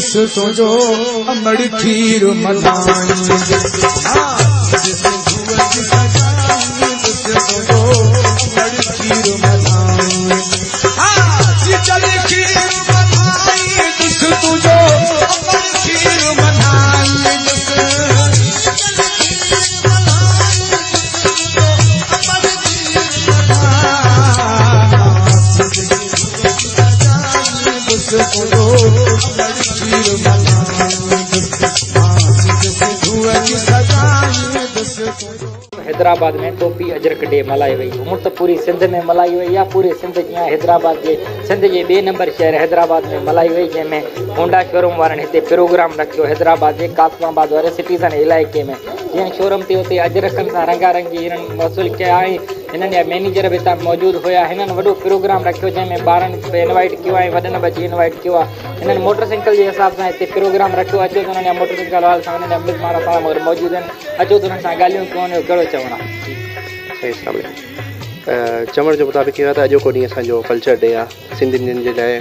दोस्तों जो अमड़ खीर मनाई हैदराबाद में टोपी अजरक डे मल्हाई वई। हूँ तो पूरी सिंध में मल्हाई वई या पूरे सिंध जीअं हैदराबाद जे सिंध जे ॿिए नंबर शहर हैदराबाद में मल्हाई वई, जंहिंमें होंडा शोरूम वारनि हिते प्रोग्राम रखियो हैदराबाद जे कासमाबाद वारे सिटीज़न इलाइक़े में। जीअं शोरूम ते हुते अजरकनि सां रंगारंगी हिननि वसूल कया ऐं हिननि जा मैनेजर बि हितां मौजूदु हुया। हिननि वॾो प्रोग्राम रखियो जंहिंमें ॿारनि खे इनवाइट कयो ऐं वॾनि बि इनवाइट कयो आहे। हिननि मोटरसाइकिल जे हिसाब सां हिते प्रोग्राम रखियो। अचो त हुननि जा मोटरसाइकिल वारनि सां हुननि जा मिज़मान सां मगर मौजूदु आहिनि। अचो त हुननि सां ॻाल्हियूं कयूं, हुनजो कहिड़ो चवणु आहे। चवण जो मुताबिक़ इहो आहे त अॼोको ॾींहुं असांजो कल्चर डे आहे। सिंधियुनि जे लाइ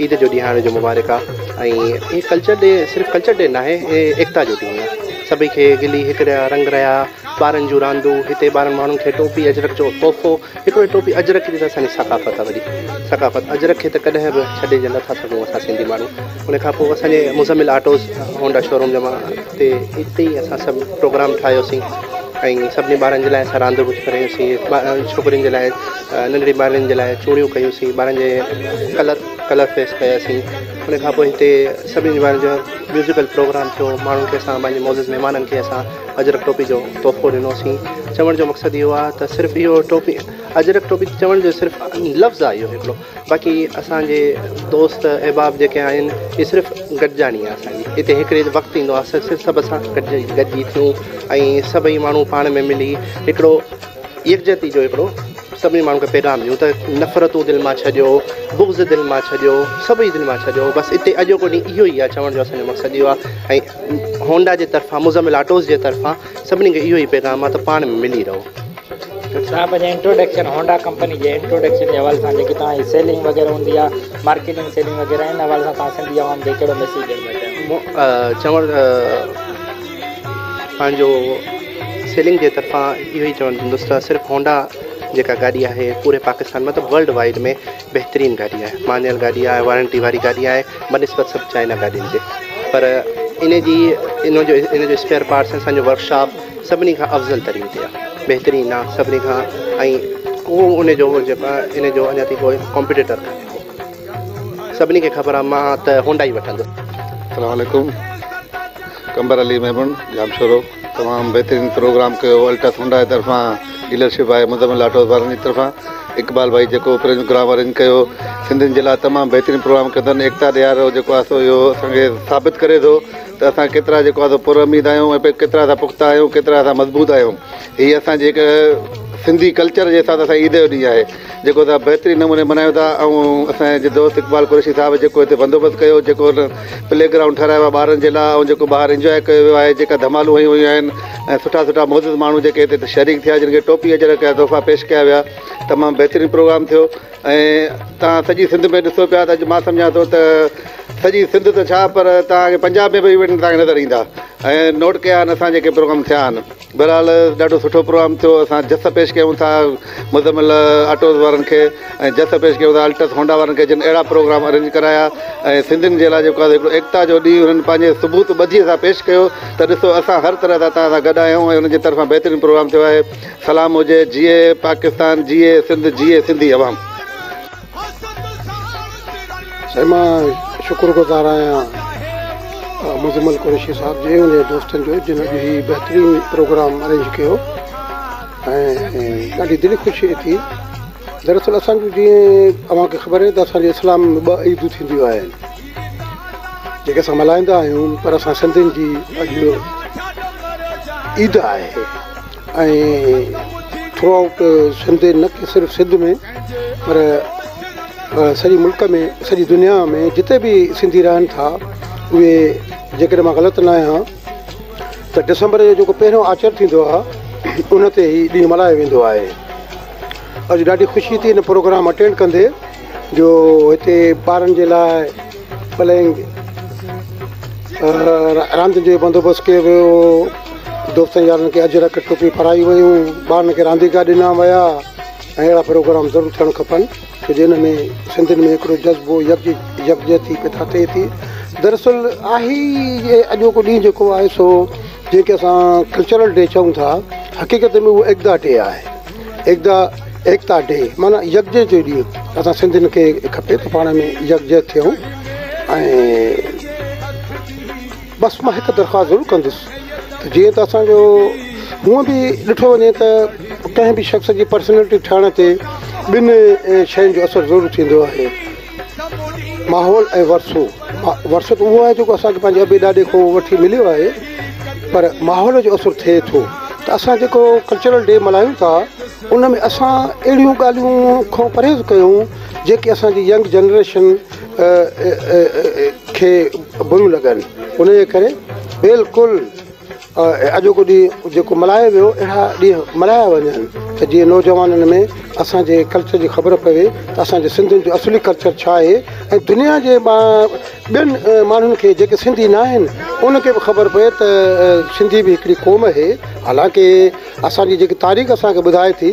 ईद जो ॾींहुं हाणे जो मुबारक आहे। ऐं हीअ कल्चर डे सिर्फ़ु कल्चर डे न आहे, हे एकता जो ॾींहुं आहे। सभई खे गिली हिकिड़ा रंग रहिया, ॿारनि जूं रांदूं, हिते ॿारनि माण्हुनि खे टोपी अजरक जो तोहफ़ो। हिकिड़ो टोपी अजरक जी त असांजी सकाफ़त आहे, वॾी सकाफ़त। अजरक खे त कॾहिं बि छॾे नथा सघूं असां सिंधी माण्हू। उन खां पोइ असांजे मुज़मिल ऑटोज़ होंडा शोरूम जे मां हिते ई असां सभु प्रोग्राम ठाहियोसीं ऐं सभिनी ॿारनि जे लाइ असां रांदि कुझु कयोसीं। छोकिरियुनि जे लाइ नंढड़ी ॿारनि जे लाइ चूड़ियूं कयूंसीं, ॿारनि जे कलर फेस कयासीं। उन खां पोइ हिते सभिनी ॿारनि जो म्यूज़िकल प्रोग्राम थियो। माण्हुनि खे असां पंहिंजे मौज़ूद महिमाननि खे असां अजरक टोपी जो तोहफ़ो ॾिनोसीं। चवण जो मक़सदु इहो आहे त सिर्फ़ु इहो टोपी अजरक टोपी चवण जो सिर्फ़ु लफ़्ज़ आहे इहो हिकिड़ो। बाक़ी असांजे दोस्त अहबाब जेके आहिनि इहे सिर्फ़ु गॾिजाणी आहे असांजी। हिते हिकिड़े वक़्तु ईंदो आहे सिर्फ़ु सभु असां गॾिजी थियूं ऐं सभई माण्हू पाण में मिली हिकिड़ो यकजहती जो हिकिड़ो सभिनी माण्हुनि खे पैगाम ॾियूं त नफ़रतूं दिलि मां छॾियो, बुग़्ज़ दिलि मां छॾियो, सभई दिलि मां छॾियो। बसि हिते अॼोको ॾींहुं इहो ई आहे। चवण जो असांजो मक़सदु इहो आहे ऐं होंडा जे तरफ़ां मुज़मिल ऑटोज़ जे तरफ़ां सभिनी खे इहो ई पैगाम आहे त पाण में मिली रहो। साहब जे इंट्रोडक्शन होंडा कंपनी जे इंट्रोडक्शन जे हवाले सां जेकी तव्हांजी सेलिंग वग़ैरह हूंदी आहे, मार्केटिंग सेलिंग वग़ैरह, हिन हवाले सां तव्हां सिंधी आवाम खे कहिड़ो मैसेज ॾियणु चवण पंहिंजो सेलिंग जे तरफ़ां इहो ई चवणु चाहींदुसि त सिर्फ़ु होंडा जेका गाॾी आहे पूरे पाकिस्तान मतिलबु वर्ल्ड वाइड में बहितरीनु गाॾी आहे, मानियल गाॾी आहे, वारंटी वारी गाॾी आहे बनिस्बत सभु चाइना गाॾियुनि जे। पर इन जो स्पेयर पार्ट्स असांजो वर्कशॉप सभिनी खां अफ़ज़ल तरीन ते आहे, बहितरीनु आहे सभिनी खां। ऐं को उनजो जेको आहे इन जो अञा ताईं कोई कॉम्पिटिटर कान्हे। सभिनी खे ख़बर आहे मां त होंडा ई वठंदुसि। अस्सलाम वालेकुम। कंबर अली महबून जाम शोरो तमामु बहितरीनु प्रोग्राम कयो। अल्टस होंडा जे तरफ़ां डीलरशिप आहे, मुज़मिल ऑटोज़ वारनि जी तरफ़ां इक़बाल भाई जेको प्रोग्राम अरेंज कयो। सिंधियुनि जे लाइ तमामु बहितरीनु प्रोग्राम कयो अथनि। एकता ॾियारो जेको आहे सो इहो असांखे साबित करे थो त असां केतिरा जेको आहे सो पुरउमीद आहियूं ऐं केतिरा असां पुख़्ता आहियूं, केतिरा असां मज़बूत आहियूं। हीअ असांजे हिकु सिंधी कल्चर जे हिसाब सां असां ईद जो ॾींहुं आहे जेको असां बहितरीनु नमूने मल्हायूं था। ऐं असांजे दोस्त इक़बाल कुरैशी साहिबु जेको हिते बंदोबस्तु कयो, जेको प्ले ग्राउंड ठाहिरायो आहे ॿारनि जे लाइ ऐं जेको ॿाहिरि इंजॉय कयो वियो आहे, जेका धमालूं हयूं हुयूं आहिनि ऐं सुठा सुठा मौजूदु माण्हू जेके हिते शरीक थिया, जिन खे टोपी अजरक जा तोहफ़ा पेश कया विया। तमामु बहितरीनु प्रोग्राम थियो। ऐं तव्हां सॼी सिंध में ॾिसो पिया त अॼु मां सम्झां थो त सॼी सिंध त छा पर तव्हांखे पंजाब में बि इवेंट तव्हांखे नज़र ईंदा ऐं नोट कया आहिनि असां जेके प्रोग्राम थिया आहिनि। बहरहाल ॾाढो सुठो प्रोग्राम थियो। असां जस पेश कयूं था मुज़मिल ऑटोज़ वारनि खे ऐं जस पेश कयूं था अल्टस होंडा वारनि खे, जिन अहिड़ा प्रोग्राम अरेंज कराया। ऐं सिंधियुनि जे लाइ जेको आहे हिकिड़ो एकता जो ॾींहुं हुननि पंहिंजे सबूत ॿधी सां पेश कयो त ॾिसो असां हर तरह सां तव्हां सां गॾु आहियूं ऐं हुनजे तरफ़ां बहितरीनु प्रोग्राम थियो आहे। सलाम हुजे, जीए पाकिस्तान, जीए सिंध, जीए सिंधी अवाम। मां शुक्रगुज़ार आहियां मुज़मिल कुरैशी साहिब जे उन दोस्तनि जो जिन अॼु ही बहितरीनु प्रोग्राम अरेंज कयो ऐं ॾाढी दिलि ख़ुशी थी। दरअसल असांजो जीअं तव्हांखे ख़बर आहे त असांजे इस्लाम में 2 ईदूं थींदियूं आहिनि जेके असां मल्हाईंदा आहियूं, पर असां सिंधियुनि जी अॼु ईद आहे। ऐं थ्रू आउट सिंध, न कि सिर्फ़ु सिंध में पर सॼी मुल्क में, सॼी दुनिया में जिते बि सिंधी रहनि था उहे, जेकॾहिं मां ग़लति न आहियां त डिसंबर जो जेको पहिरियों आचर थींदो आहे उन ते ई ॾींहुं मल्हायो वेंदो आहे। अॼु ॾाढी ख़ुशी थी हिन प्रोग्राम अटेंड कंदे जो हिते ॿारनि जे लाइ भले रांदि जो बंदोबस्तु कयो वियो, दोस्तनि यारनि खे अजरक टोपी पाराई वियूं, ॿारनि खे रांदीगा ॾिना विया ऐं अहिड़ा प्रोग्राम ज़रूरु थियणु खपनि छो जिन में सिंधियुनि में हिकिड़ो जज़्बो यकजहती पैदा थिए थी। दरअसल आहे इहे अॼोको ॾींहुं जेको आहे सो जेके असां कल्चरल डे चऊं था, हक़ीक़त में उहो एकता डे आहे। एकता डे माना यकजे जो ॾींहुं असां सिंधियुनि खे खपे त पाण में यकजह थियूं। ऐं बसि मां हिकु दरख़्वास्त ज़रूरु कंदुसि त जीअं त असांजो हूअं बि ॾिठो वञे त कंहिं बि शख़्स जी पर्सनैलिटी ठाहिण ते ॿिनि शयुनि जो असरु ज़रूरु थींदो आहे, माहौल ऐं वरसो। वरसो त उहो आहे जेको असांखे पंहिंजे अबे ॾाॾे खां वठी मिलियो आहे, पर माहौल जो असरु थिए थो त असां जेको कल्चरल डे मल्हायूं था उन में असां अहिड़ियूं ॻाल्हियूं खां परहेज़ कयूं जेके असांजी यंग जनरेशन खे बुरियूं लॻनि। उन जे करे बिल्कुलु अॼोको ॾींहुं जेको मल्हायो वियो अहिड़ा ॾींहं मल्हाया वञनि त जीअं नौजवाननि में असांजे कल्चर जी ख़बर पवे त असांजे सिंधियुनि जो असली कल्चर छा आहे ऐं दुनिया जे ॿियनि माण्हुनि खे जेके सिंधी न आहिनि उनखे बि ख़बर पए त सिंधी बि हिकिड़ी क़ौम आहे। हालांकि असांजी जेकी तारीख़ असांखे ॿुधाए थी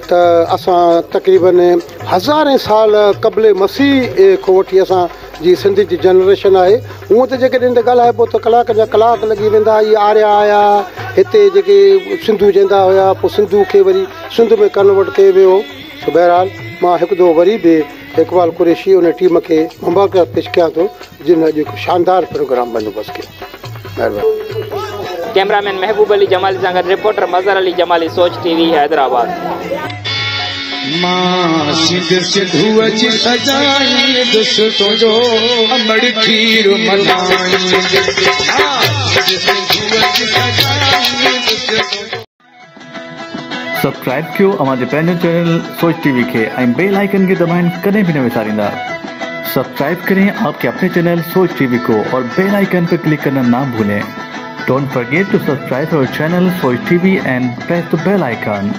त असां तक़रीबन हज़ारे साल क़ब्ल मसीह खां वठी असांजी सिंधी जी जनरेशन आहे। हूअं त जेकॾहिं त ॻाल्हाइबो त कलाक जा कलाक लॻी वेंदा। इहे आर्या आया हिते जेके सिंधू चवंदा हुया, पोइ सिंधू खे वरी सिंध में कन्वर्ट कयो वियो। सो बहरहाल मां हिकु दफ़ो वरी बि इक़बाल कुरैशी उन टीम खे मुबारक पेश कयां थो जिन अॼु हिकु शानदार प्रोग्राम बंदोबस्तु कयो। महिरबानी। कैमरामैन महबूब अली जमाली सां गॾु रिपोर्टर मज़हर अली जमाली, सोच टीवी हैदराबाद। मां सिंध सिंधू अची सजाई दोस्तों जो अमड़ खीर मलाई। सब्सक्राइब कयो असांजे पंहिंजे चैनल सोच टीवी खे ऐं बेल आइकन खे दबाइण कॾहिं बि न विसारींदा। सब्सक्राइब करें आपके अपने चैनल सोच टीवी को और बेल आइकन पर क्लिक करना ना भूलें। Don't forget to subscribe our channel Soch TV and press the bell icon.